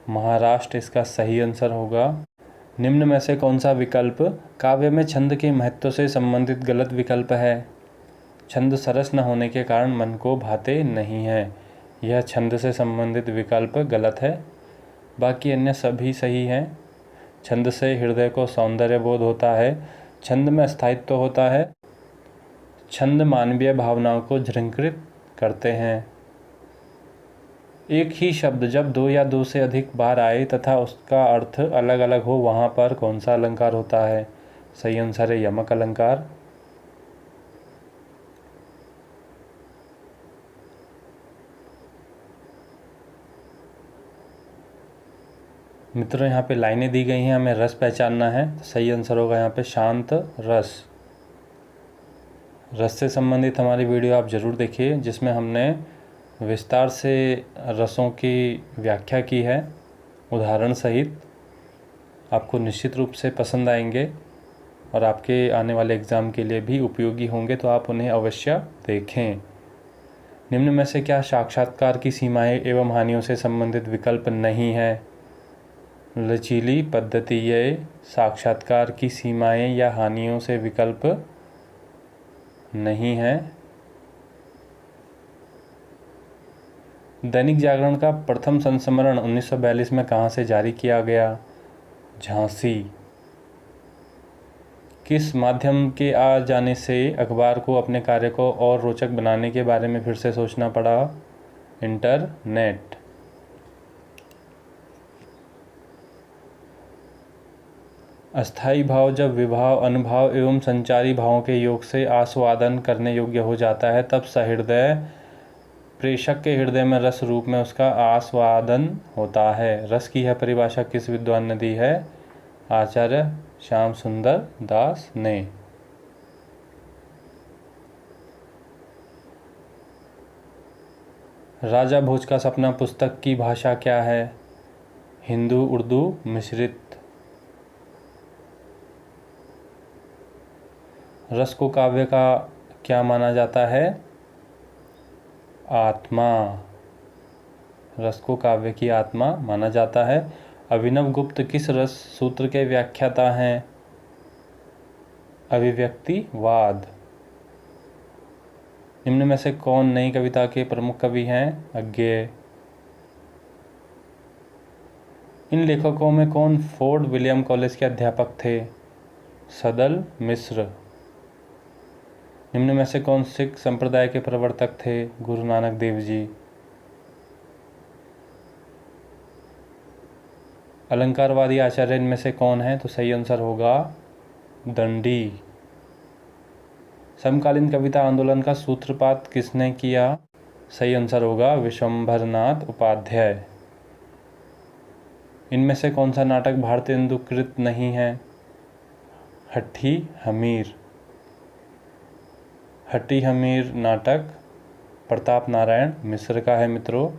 महाराष्ट्र इसका सही आंसर होगा। निम्न में से कौन सा विकल्प काव्य में छंद के महत्व से संबंधित गलत विकल्प है? छंद सरस न होने के कारण मन को भाते नहीं है। यह छंद से संबंधित विकल्प गलत है, बाकी अन्य सभी सही हैं। छंद से हृदय को सौंदर्य बोध होता है, छंद में स्थायित्व होता है, छंद मानवीय भावनाओं को झंकृत करते हैं। एक ही शब्द जब 2 या 2 से अधिक बार आए तथा उसका अर्थ अलग अलग हो, वहाँ पर कौन सा अलंकार होता है? सही आंसर है यमक अलंकार। मित्रों, यहाँ पे लाइनें दी गई हैं, हमें रस पहचानना है। तो सही आंसर होगा यहाँ पे शांत रस। रस से संबंधित हमारी वीडियो आप ज़रूर देखिए, जिसमें हमने विस्तार से रसों की व्याख्या की है उदाहरण सहित। आपको निश्चित रूप से पसंद आएंगे और आपके आने वाले एग्ज़ाम के लिए भी उपयोगी होंगे, तो आप उन्हें अवश्य देखें। निम्न में से क्या साक्षात्कार की सीमाएं एवं हानियों से संबंधित विकल्प नहीं है? लचीली पद्धति ये साक्षात्कार की सीमाएं या हानियों से विकल्प नहीं है। दैनिक जागरण का प्रथम संस्मरण 1942 में कहाँ से जारी किया गया? झांसी। किस माध्यम के आ जाने से अखबार को अपने कार्य को और रोचक बनाने के बारे में फिर से सोचना पड़ा? इंटरनेट। अस्थायी भाव जब विभाव, अनुभाव एवं संचारी भावों के योग से आस्वादन करने योग्य हो जाता है, तब सहृदय प्रेषक के हृदय में रस रूप में उसका आस्वादन होता है। रस की यह परिभाषा किस विद्वान ने दी है? आचार्य श्याम सुंदर दास ने। राजा भोज का सपना पुस्तक की भाषा क्या है? हिंदू उर्दू मिश्रित। रस को काव्य का क्या माना जाता है? आत्मा। रस को काव्य की आत्मा माना जाता है। अभिनव गुप्त किस रस सूत्र के व्याख्याता हैं? अभिव्यक्तिवाद। निम्न में से कौन नई कविता के प्रमुख कवि हैं? अज्ञेय। इन लेखकों में कौन फोर्ट विलियम कॉलेज के अध्यापक थे? सदल मिश्र। निम्न में से कौन सिख संप्रदाय के प्रवर्तक थे? गुरु नानक देव जी। अलंकारवादी आचार्य इनमें से कौन है? तो सही आंसर होगा दंडी। समकालीन कविता आंदोलन का सूत्रपात किसने किया? सही आंसर होगा विश्वंभरनाथ उपाध्याय। इनमें से कौन सा नाटक भारतेंदुकृत नहीं है? हट्टी हमीर। हट्टी हमीर नाटक प्रताप नारायण मिश्र का है मित्रों।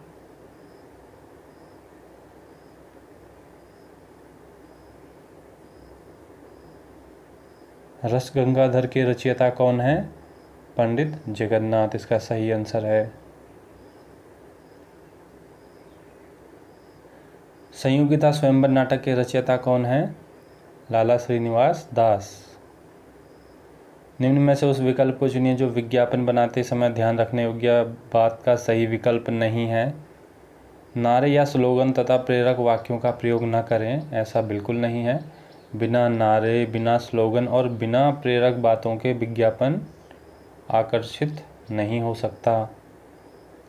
रस गंगाधर के रचयिता कौन है? पंडित जगन्नाथ इसका सही आंसर है। संयोगिता स्वयंवर नाटक के रचयिता कौन है? लाला श्रीनिवास दास। निम्न में से उस विकल्प को चुनिए जो विज्ञापन बनाते समय ध्यान रखने योग्य बात का सही विकल्प नहीं है। नारे या स्लोगन तथा प्रेरक वाक्यों का प्रयोग न करें, ऐसा बिल्कुल नहीं है। बिना नारे, बिना स्लोगन और बिना प्रेरक बातों के विज्ञापन आकर्षित नहीं हो सकता,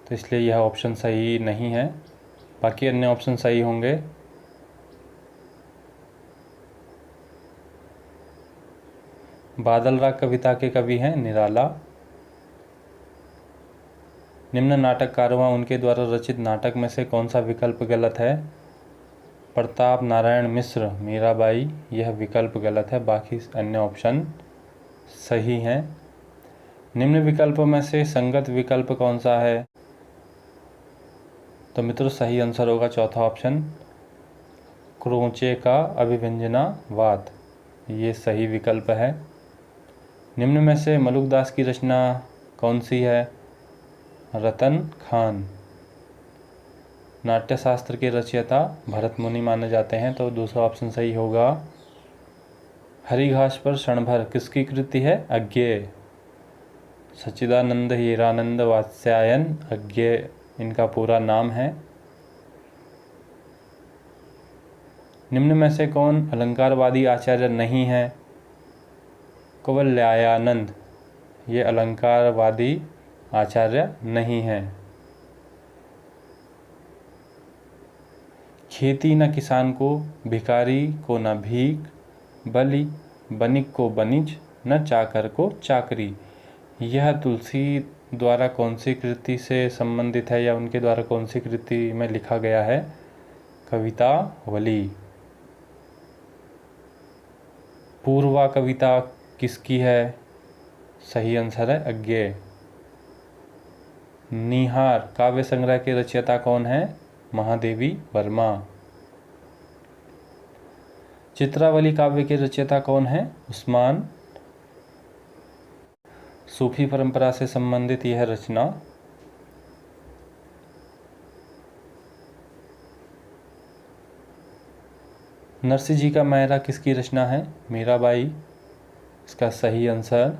तो इसलिए यह ऑप्शन सही नहीं है। बाकी अन्य ऑप्शन सही होंगे। बादल राग कविता के कवि हैं निराला। निम्न नाटककारों व उनके द्वारा रचित नाटक में से कौन सा विकल्प गलत है? प्रताप नारायण मिश्र, मीराबाई, यह विकल्प गलत है। बाकी अन्य ऑप्शन सही हैं। निम्न विकल्पों में से संगत विकल्प कौन सा है? तो मित्रों सही आंसर होगा चौथा ऑप्शन, क्रोचे का अभिव्यंजनावाद, ये सही विकल्प है। निम्न में से मलुकदास की रचना कौन सी है? रतन खान। नाट्यशास्त्र के रचयिता भरत मुनि माने जाते हैं, तो दूसरा ऑप्शन सही होगा। हरी घास पर क्षणभर किसकी कृति है? अज्ञेय। सच्चिदानंद हीरानंद वात्स्यायन अज्ञेय इनका पूरा नाम है। निम्न में से कौन अलंकारवादी आचार्य नहीं है? कुवलयानंद, ये अलंकारवादी आचार्य नहीं है। खेती न किसान को, भिखारी को न भीख, बलि बनिक को बनिज, न चाकर को चाकरी, यह तुलसी द्वारा कौन सी कृति से संबंधित है या उनके द्वारा कौन सी कृति में लिखा गया है? कवितावली। पूर्वा कविता किसकी है? सही आंसर है अज्ञेय। निहार काव्य संग्रह के रचयिता कौन है? महादेवी वर्मा। चित्रावली काव्य के रचयिता कौन है? उस्मान। सूफी परंपरा से संबंधित यह रचना। नरसिंह जी का मायरा किसकी रचना है? मीराबाई, इसका सही आंसर।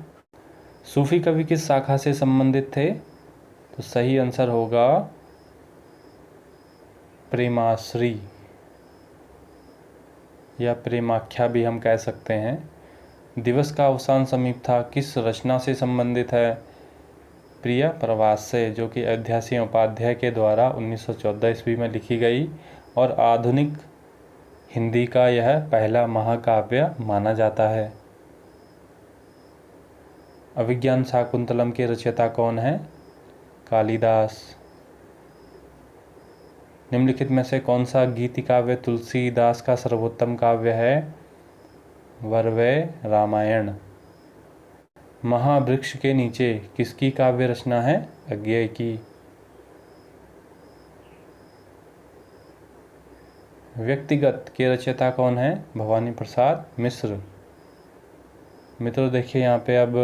सूफी कवि किस शाखा से संबंधित थे? तो सही आंसर होगा प्रेमाश्री या प्रेमाख्या भी हम कह सकते हैं। दिवस का अवसान समीप था किस रचना से संबंधित है? प्रिय प्रवास से, जो कि अयोध्या सिंह उपाध्याय के द्वारा 1914 ईस्वी में लिखी गई और आधुनिक हिंदी का यह पहला महाकाव्य माना जाता है। अभिज्ञान शाकुंतलम के रचयिता कौन है? कालिदास। निम्नलिखित में से कौन सा गीति काव्य तुलसीदास का सर्वोत्तम काव्य है? वर्वै रामायण। महावृक्ष के नीचे किसकी काव्य रचना है? अज्ञेय की। व्यक्तिगत के रचयिता कौन है? भवानी प्रसाद मिश्र। मित्रों देखिए यहाँ पे अब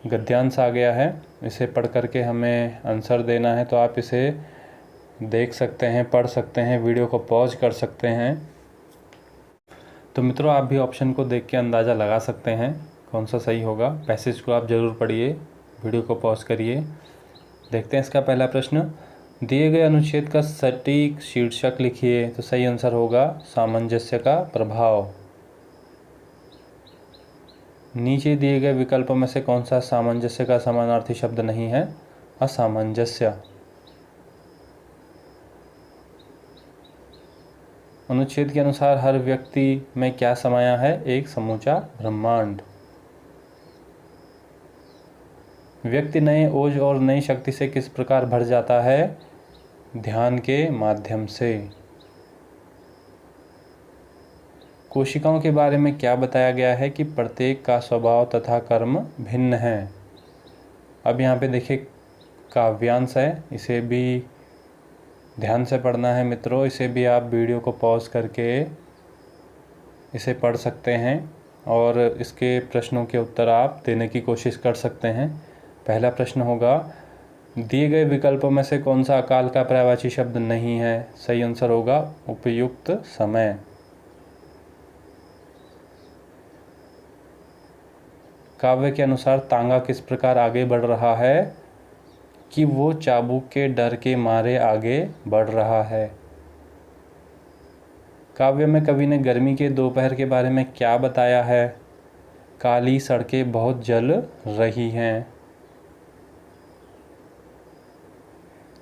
गद्यांश आ गया है, इसे पढ़ करके हमें आंसर देना है। तो आप इसे देख सकते हैं, पढ़ सकते हैं, वीडियो को पॉज कर सकते हैं। तो मित्रों आप भी ऑप्शन को देख के अंदाज़ा लगा सकते हैं कौन सा सही होगा। पैसेज को आप ज़रूर पढ़िए, वीडियो को पॉज करिए। देखते हैं इसका पहला प्रश्न। दिए गए अनुच्छेद का सटीक शीर्षक लिखिए। तो सही आंसर होगा सामंजस्य का प्रभाव। नीचे दिए गए विकल्पों में से कौन सा सामंजस्य का समानार्थी शब्द नहीं है? असामंजस्य। अनुच्छेद के अनुसार हर व्यक्ति में क्या समाया है? एक समूचा ब्रह्मांड। व्यक्ति नए ओज और नई शक्ति से किस प्रकार भर जाता है? ध्यान के माध्यम से। कोशिकाओं के बारे में क्या बताया गया है कि प्रत्येक का स्वभाव तथा कर्म भिन्न है? अब यहाँ पे देखिए काव्यांश है, इसे भी ध्यान से पढ़ना है मित्रों। इसे भी आप वीडियो को पॉज करके इसे पढ़ सकते हैं और इसके प्रश्नों के उत्तर आप देने की कोशिश कर सकते हैं। पहला प्रश्न होगा, दिए गए विकल्पों में से कौन सा अकाल का पर्यायवाची शब्द नहीं है? सही आंसर होगा उपयुक्त समय। काव्य के अनुसार तांगा किस प्रकार आगे बढ़ रहा है कि वो चाबुक के डर के मारे आगे बढ़ रहा है? काव्य में कवि ने गर्मी के दोपहर के बारे में क्या बताया है? काली सड़कें बहुत जल रही हैं।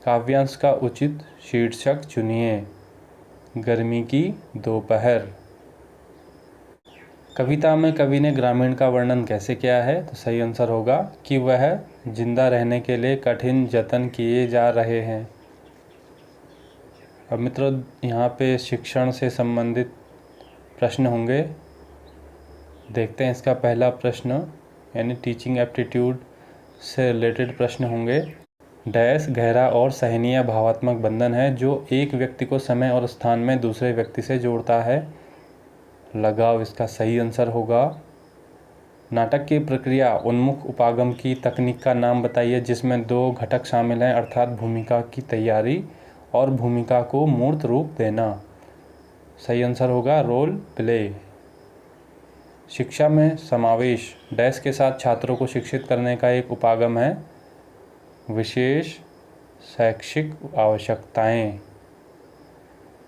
काव्यांश का उचित शीर्षक चुनिए। गर्मी की दोपहर। कविता में कवि ने ग्रामीण का वर्णन कैसे किया है? तो सही आंसर होगा कि वह जिंदा रहने के लिए कठिन जतन किए जा रहे हैं। अब मित्रों यहाँ पे शिक्षण से संबंधित प्रश्न होंगे। देखते हैं इसका पहला प्रश्न, यानी टीचिंग एप्टीट्यूड से रिलेटेड प्रश्न होंगे। डैश गहरा और सहनीय भावात्मक बंधन है जो एक व्यक्ति को समय और स्थान में दूसरे व्यक्ति से जोड़ता है? लगाव इसका सही आंसर होगा। नाटक की प्रक्रिया उन्मुख उपागम की तकनीक का नाम बताइए जिसमें दो घटक शामिल हैं, अर्थात भूमिका की तैयारी और भूमिका को मूर्त रूप देना। सही आंसर होगा रोल प्ले। शिक्षा में समावेश डैश के साथ छात्रों को शिक्षित करने का एक उपागम है, विशेष शैक्षिक आवश्यकताएं।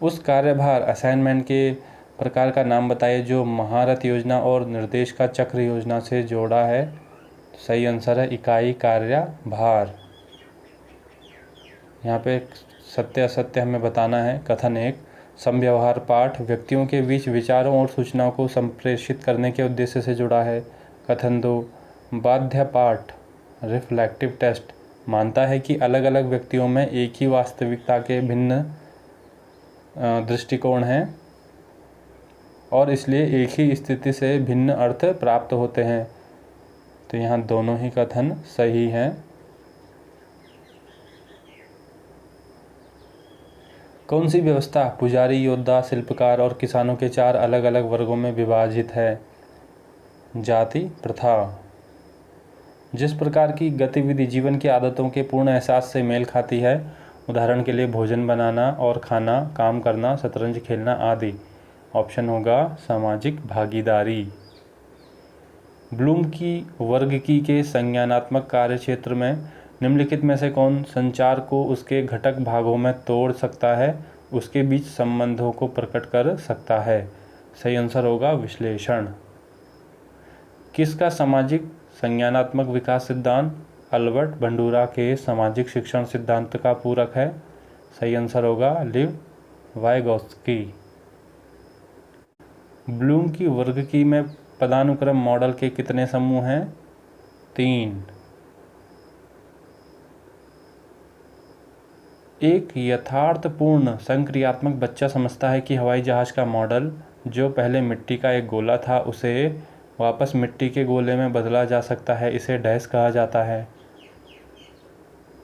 उस कार्यभार असाइनमेंट के प्रकार का नाम बताइए जो महारत योजना और निर्देश का चक्र योजना से जोड़ा है। सही आंसर है इकाई कार्यभार। यहाँ पे सत्य असत्य हमें बताना है। कथन 1, समव्यवहार पाठ व्यक्तियों के बीच विचारों और सूचनाओं को संप्रेषित करने के उद्देश्य से जुड़ा है। कथन 2, बाध्य पाठ रिफ्लेक्टिव टेस्ट मानता है कि अलग अलग व्यक्तियों में एक ही वास्तविकता के भिन्न दृष्टिकोण हैं और इसलिए एक ही स्थिति से भिन्न अर्थ प्राप्त होते हैं। तो यहाँ दोनों ही कथन सही हैं। कौन सी व्यवस्था पुजारी, योद्धा, शिल्पकार और किसानों के 4 अलग अलग वर्गों में विभाजित है? जाति प्रथा। जिस प्रकार की गतिविधि जीवन की आदतों के पूर्ण एहसास से मेल खाती है, उदाहरण के लिए भोजन बनाना और खाना, काम करना, शतरंज खेलना आदि। ऑप्शन होगा सामाजिक भागीदारी। ब्लूम की वर्गीकी के संज्ञानात्मक कार्यक्षेत्र में निम्नलिखित में से कौन संचार को उसके घटक भागों में तोड़ सकता है, उसके बीच संबंधों को प्रकट कर सकता है? सही आंसर होगा विश्लेषण। किसका सामाजिक संज्ञानात्मक विकास सिद्धांत अल्बर्ट बंडूरा के सामाजिक शिक्षण सिद्धांत का पूरक है? सही आंसर होगा लिव वाइगोत्स्की। ब्लूम की वर्गीकी में पदानुक्रम मॉडल के कितने समूह हैं? 3। एक यथार्थपूर्ण संक्रियात्मक बच्चा समझता है कि हवाई जहाज का मॉडल जो पहले मिट्टी का एक गोला था उसे वापस मिट्टी के गोले में बदला जा सकता है। इसे डैश कहा जाता है?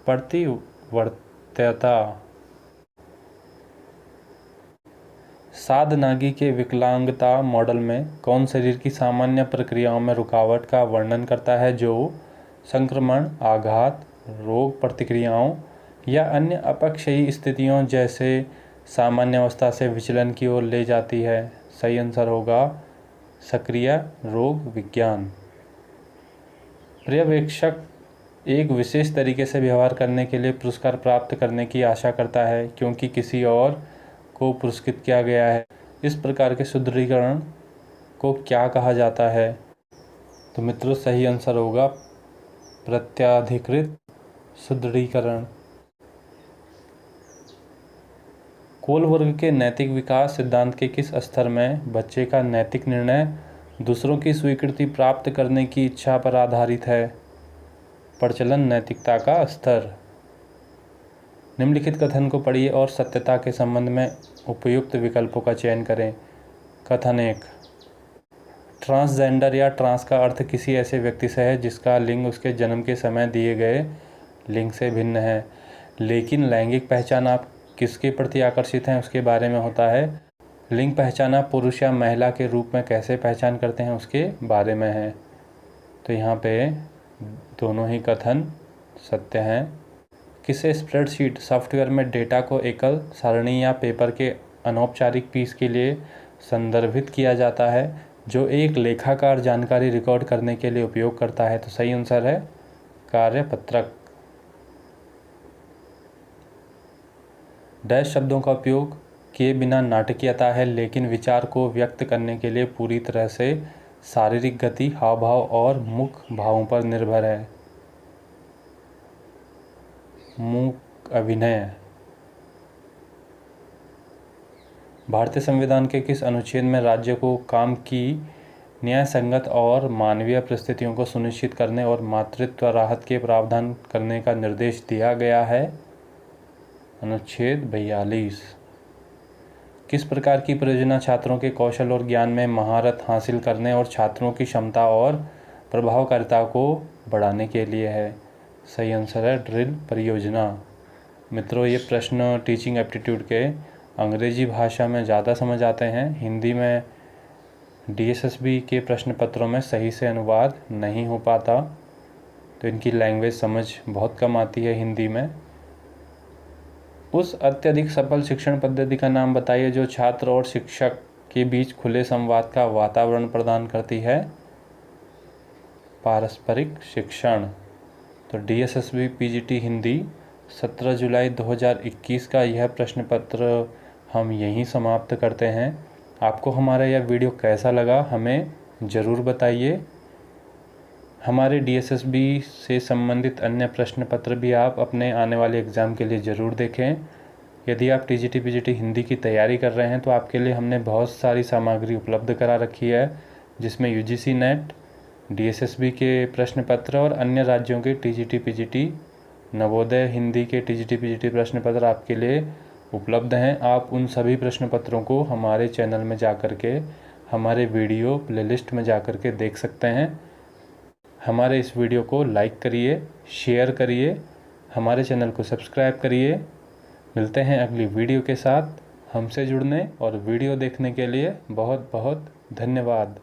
प्रतिवर्त्यता। सादनागी के विकलांगता मॉडल में कौन शरीर की सामान्य प्रक्रियाओं में रुकावट का वर्णन करता है जो संक्रमण, आघात, रोग प्रतिक्रियाओं या अन्य अपक्षयी स्थितियों जैसे सामान्य अवस्था से विचलन की ओर ले जाती है? सही आंसर होगा सक्रिय रोग विज्ञान। पर्यवेक्षक एक विशेष तरीके से व्यवहार करने के लिए पुरस्कार प्राप्त करने की आशा करता है क्योंकि किसी और को पुरस्कृत किया गया है। इस प्रकार के सुदृढ़ीकरण को क्या कहा जाता है? तो मित्रों सही आंसर होगा प्रत्याधिकृत सुदृढ़ीकरण। कोलबर्ग के नैतिक विकास सिद्धांत के किस स्तर में बच्चे का नैतिक निर्णय दूसरों की स्वीकृति प्राप्त करने की इच्छा पर आधारित है? प्रचलन नैतिकता का स्तर। निम्नलिखित कथन को पढ़िए और सत्यता के संबंध में उपयुक्त विकल्पों का चयन करें। कथन 1, ट्रांसजेंडर या ट्रांस का अर्थ किसी ऐसे व्यक्ति से है जिसका लिंग उसके जन्म के समय दिए गए लिंग से भिन्न है, लेकिन लैंगिक पहचान आप किसके प्रति आकर्षित हैं उसके बारे में होता है। लिंग पहचान आप पुरुष या महिला के रूप में कैसे पहचान करते हैं उसके बारे में है। तो यहाँ पे दोनों ही कथन सत्य हैं। किसे स्प्रेडशीट सॉफ्टवेयर में डेटा को एकल सारणी या पेपर के अनौपचारिक पीस के लिए संदर्भित किया जाता है जो एक लेखाकार जानकारी रिकॉर्ड करने के लिए उपयोग करता है? तो सही आंसर है कार्यपत्रक। डैश शब्दों का उपयोग किए बिना नाटकीयता है लेकिन विचार को व्यक्त करने के लिए पूरी तरह से शारीरिक गति, हाव भाव और मुख भावों पर निर्भर है। मूक अभिनय। भारतीय संविधान के किस अनुच्छेद में राज्य को काम की न्याय संगत और मानवीय परिस्थितियों को सुनिश्चित करने और मातृत्व राहत के प्रावधान करने का निर्देश दिया गया है? अनुच्छेद 42। किस प्रकार की परियोजना छात्रों के कौशल और ज्ञान में महारत हासिल करने और छात्रों की क्षमता और प्रभावकारिता को बढ़ाने के लिए है? सही आंसर है ड्रिल परियोजना। मित्रों ये प्रश्न टीचिंग एप्टीट्यूड के अंग्रेजी भाषा में ज़्यादा समझ आते हैं, हिंदी में डीएसएसबी के प्रश्न पत्रों में सही से अनुवाद नहीं हो पाता, तो इनकी लैंग्वेज समझ बहुत कम आती है हिंदी में। उस अत्यधिक सफल शिक्षण पद्धति का नाम बताइए जो छात्र और शिक्षक के बीच खुले संवाद का वातावरण प्रदान करती है? पारस्परिक शिक्षण। तो डीएसएसबी पीजीटी हिंदी 17 जुलाई 2021 का यह प्रश्न पत्र हम यहीं समाप्त करते हैं। आपको हमारा यह वीडियो कैसा लगा हमें ज़रूर बताइए। हमारे डीएसएसबी से संबंधित अन्य प्रश्न पत्र भी आप अपने आने वाले एग्ज़ाम के लिए ज़रूर देखें। यदि आप टीजीटी पीजीटी हिंदी की तैयारी कर रहे हैं तो आपके लिए हमने बहुत सारी सामग्री उपलब्ध करा रखी है, जिसमें यूजीसी नेट, डीएसएसबी के प्रश्न पत्र और अन्य राज्यों के टीजीटी पीजीटी, नवोदय हिंदी के टीजीटी पीजीटी प्रश्न पत्र आपके लिए उपलब्ध हैं। आप उन सभी प्रश्न पत्रों को हमारे चैनल में जाकर के हमारे वीडियो प्लेलिस्ट में जाकर के देख सकते हैं। हमारे इस वीडियो को लाइक करिए, शेयर करिए, हमारे चैनल को सब्सक्राइब करिए। मिलते हैं अगली वीडियो के साथ। हमसे जुड़ने और वीडियो देखने के लिए बहुत बहुत धन्यवाद।